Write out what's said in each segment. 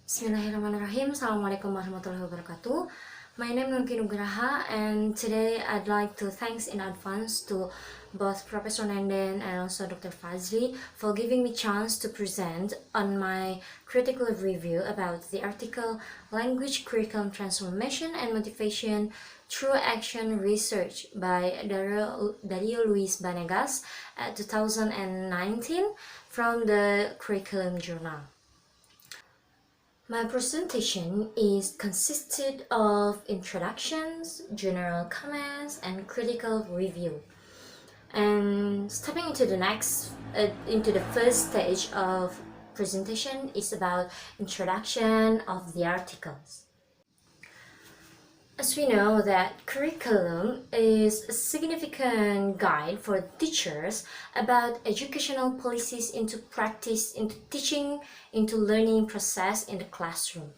Bismillahirrahmanirrahim. Assalamualaikum warahmatullahi wabarakatuh. My name is Nun-Qi, and today I'd like to thanks in advance to both Professor Nenden and also Dr. Fazli for giving me chance to present on my critical review about the article Language Curriculum Transformation and Motivation Through Action Research by Dario Louis Banegas at 2019 from the Curriculum Journal. My presentation is consisted of introductions, general comments, and critical review. And stepping into the first stage of presentation is about introduction of the articles. As we know that curriculum is a significant guide for teachers about educational policies into practice, into teaching, into learning process in the classroom.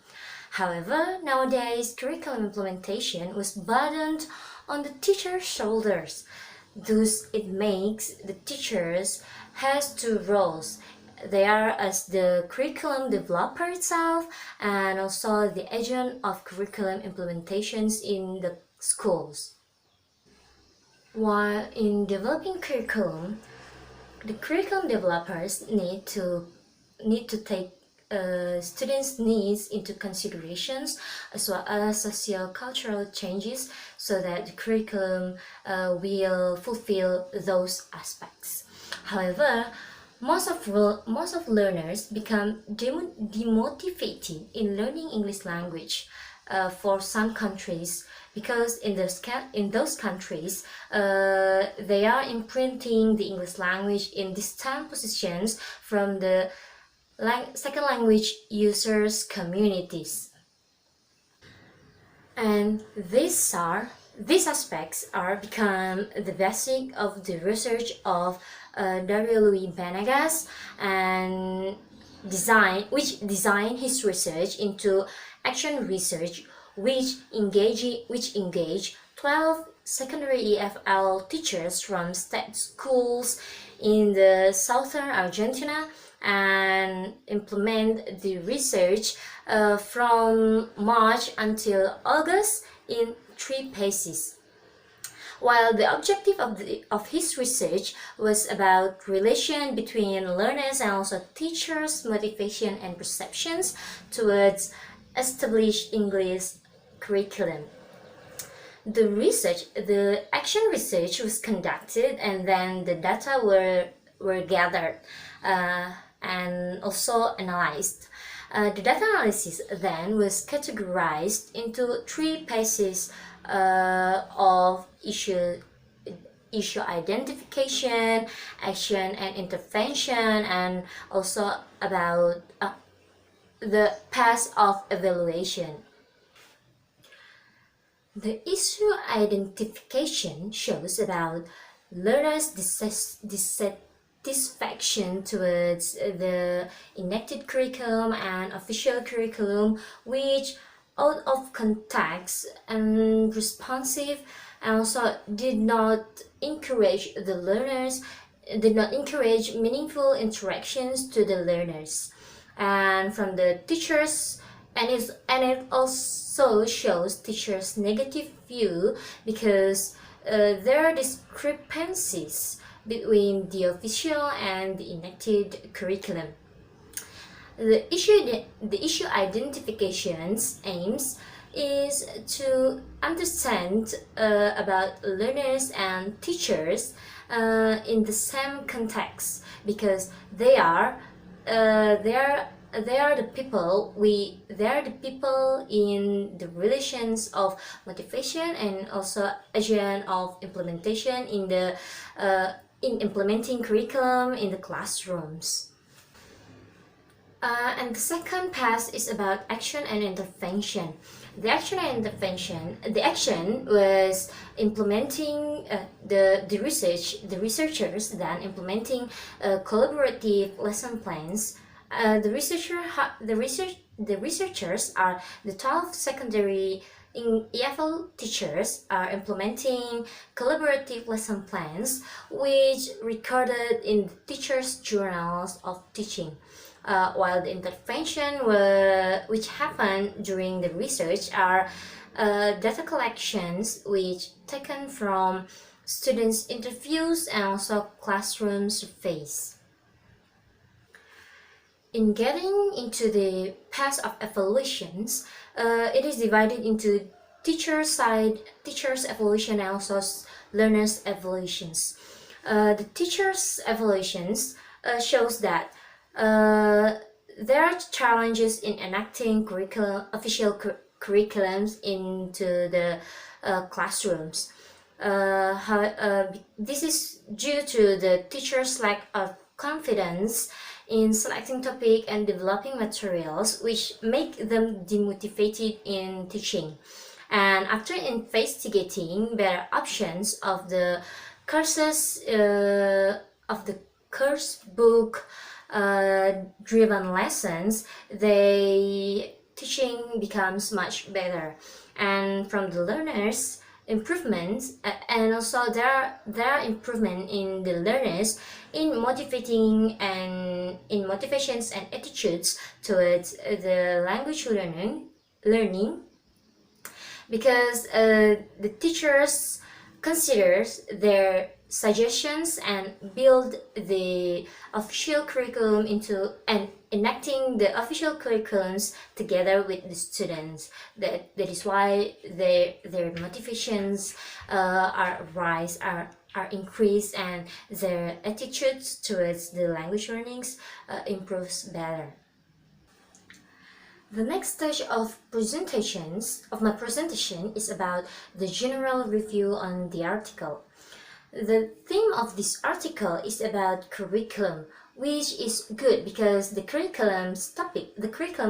However, nowadays curriculum implementation was burdened on the teacher's shoulders. Thus, it makes the teachers has two roles. They are as the curriculum developer itself and also the agent of curriculum implementations in the schools. While in developing curriculum, the curriculum developers need to take students' needs into considerations as well as socio-cultural changes so that the curriculum will fulfill those aspects. However, most of learners become demotivated in learning English language for some countries because in those countries they are imprinting the English language in distant positions from the second language users communities. And these aspects are become the basic of the research of Dario Louis Banegas and designed his research into Action Research, which engage 12 secondary EFL teachers from state schools in the southern Argentina and implement the research from March until August in 3 phases. While the objective of his research was about relation between learners and also teachers' motivation and perceptions towards established English curriculum. The action research was conducted and then the data were gathered and also analyzed. The data analysis then was categorized into 3 phases of issue identification, action and intervention, and also about the path of evaluation. The issue identification shows about learners' dissatisfaction towards the enacted curriculum and official curriculum, which out of context and responsive and also did not encourage meaningful interactions to the learners and from the teachers, and it also shows teachers' negative view because there are discrepancies between the official and the enacted curriculum. The issue identification's aims is to understand about learners and teachers in the same context because they are the people in the relations of motivation and also agent of implementation in implementing curriculum in the classrooms. And the second path is about action and intervention. The action was implementing the researchers then implementing collaborative lesson plans. The researchers are the 12 secondary EFL teachers are implementing collaborative lesson plans which recorded in the teachers' journals of teaching. while the intervention which happened during the research are data collections which taken from students' interviews and also classroom surveys. In getting into the path of evaluations, it is divided into teacher's evaluation and also learner's evaluations. The teacher's evaluations shows that there are challenges in enacting official curriculums into the classrooms. This is due to the teacher's lack of confidence in selecting topic and developing materials, which make them demotivated in teaching. And after investigating better options of the courses of the course book driven lessons, the teaching becomes much better. And from the learners improvements and also there are improvement in the learners in motivating and in motivations and attitudes towards the language learning because the teachers considers their suggestions and build the official curriculum into and enacting the official curriculums together with the students. That is why their motivations are increased and their attitudes towards the language learnings improves better. The next stage of my presentation is about the general review on the article. The theme of this article is about curriculum, which is good because the curriculum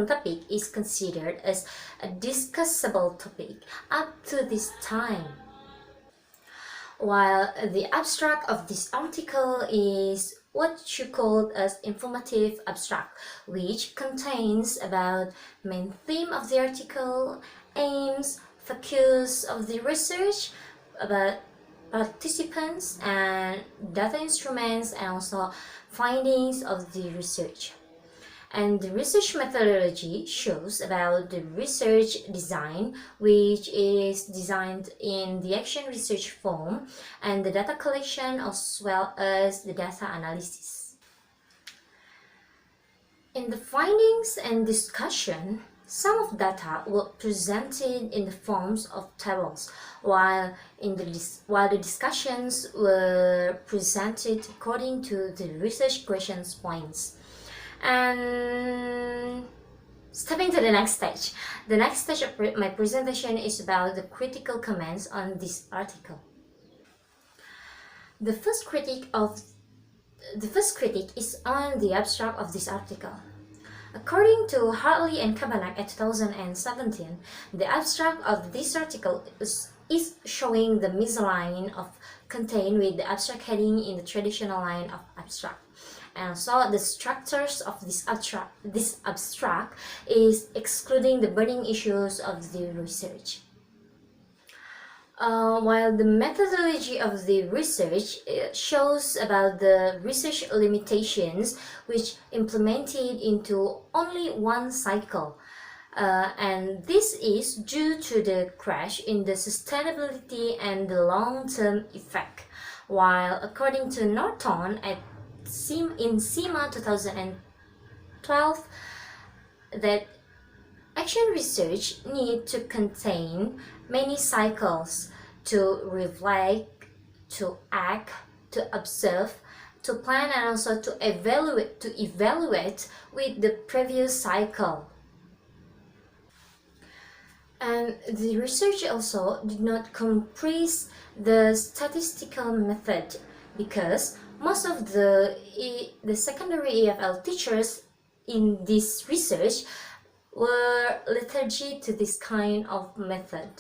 topic is considered as a discussable topic up to this time. While the abstract of this article is what you call as informative abstract, which contains about main theme of the article, aims, focus of the research, about participants and data instruments, and also findings of the research. And the research methodology shows about the research design, which is designed in the Action Researxh form, and the data collection as well as the data analysis. In the findings and discussion, some of data were presented in the forms of tables, while the discussions were presented according to the research questions points. And stepping to the next stage. The next stage of my presentation is about the critical comments on this article. The first critique is on the abstract of this article. According to Hartley and Kabanak at 2017, the abstract of this article is showing the misalignment of content with the abstract heading in the traditional line of abstract. And so the structures of this abstract is excluding the burning issues of the research. While the methodology of the research shows about the research limitations which implemented into only one cycle. And this is due to the crash in the sustainability and the long-term effect. While according to Norton in CIMA 2012, that Action Researxh need to contain many cycles to reflect, to act, to observe, to plan, and also to evaluate with the previous cycle. And the research also did not comprise the statistical method because most of the secondary EFL teachers in this research were lethargy to this kind of method.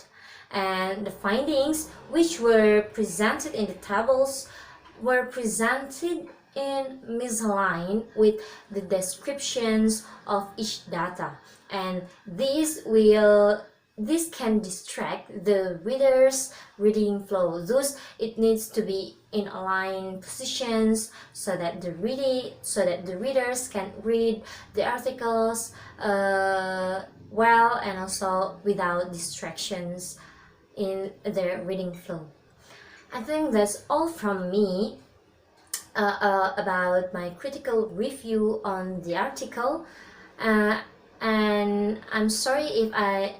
And the findings which were presented in the tables were presented in misaligned with the descriptions of each data. And this will this can distract the reader's reading flow. Thus, it needs to be in aligned positions so that the readers can read the articles well and also without distractions in their reading flow. I think that's all from me about my critical review on the article. And I'm sorry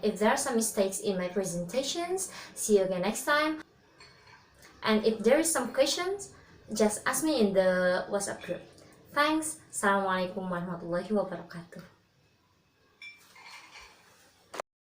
if there are some mistakes in my presentations. See you again next time. And if there is some questions, just ask me in the WhatsApp group. Thanks. Assalamualaikum warahmatullahi wabarakatuh.